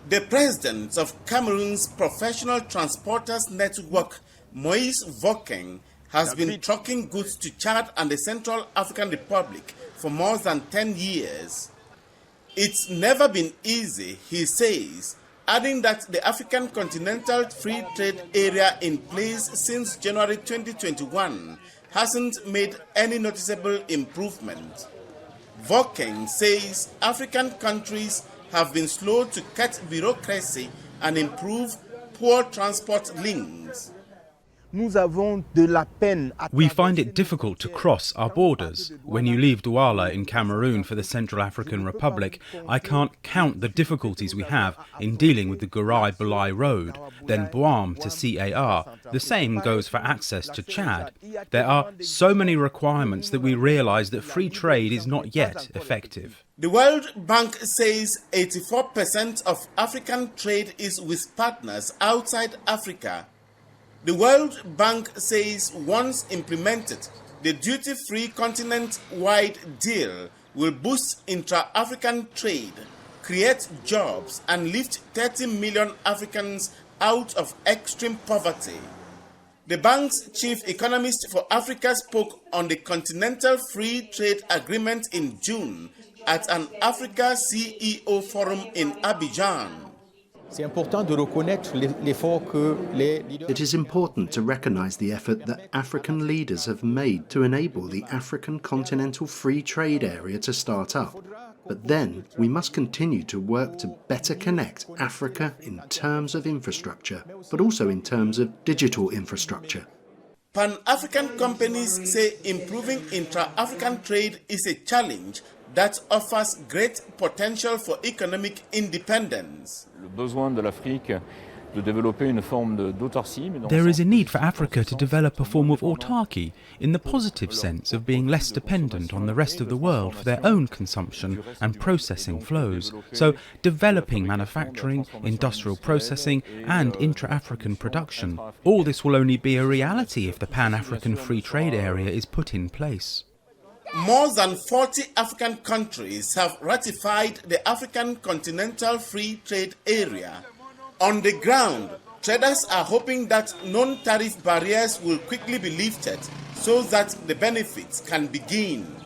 The president of Cameroon's Professional Transporters Network, Moïse Vokeng, has been trucking goods to Chad and the Central African Republic for more than 10 years. It's never been easy, he says, adding that the African Continental Free Trade Area in place since January 2021 hasn't made any noticeable improvement. Vokeng says African countries have been slow to cut bureaucracy and improve poor transport links. We find it difficult to cross our borders. When you leave Douala in Cameroon for the Central African Republic, I can't count the difficulties we have in dealing with the Gouraï-Boulay Road, then Bouam to CAR. The same goes for access to Chad. There are so many requirements that we realise that free trade is not yet effective. The World Bank says 84% of African trade is with partners outside Africa. The World Bank says once implemented, the duty-free continent-wide deal will boost intra-African trade, create jobs, and lift 30 million Africans out of extreme poverty. The bank's chief economist for Africa spoke on the Continental Free Trade Agreement in June at an Africa CEO forum in Abidjan. It is important to recognise the effort that African leaders have made to enable the African Continental Free Trade Area to start up. But then we must continue to work to better connect Africa in terms of infrastructure, but also in terms of digital infrastructure. Pan-African companies say improving intra-African trade is a challenge that offers great potential for economic independence. There is a need for Africa to develop a form of autarky in the positive sense of being less dependent on the rest of the world for their own consumption and processing flows. So developing manufacturing, industrial processing and intra-African production. All this will only be a reality if the Pan-African Free Trade Area is put in place. More than 40 African countries have ratified the African Continental Free Trade Area. On the ground, traders are hoping that non-tariff barriers will quickly be lifted so that the benefits can begin.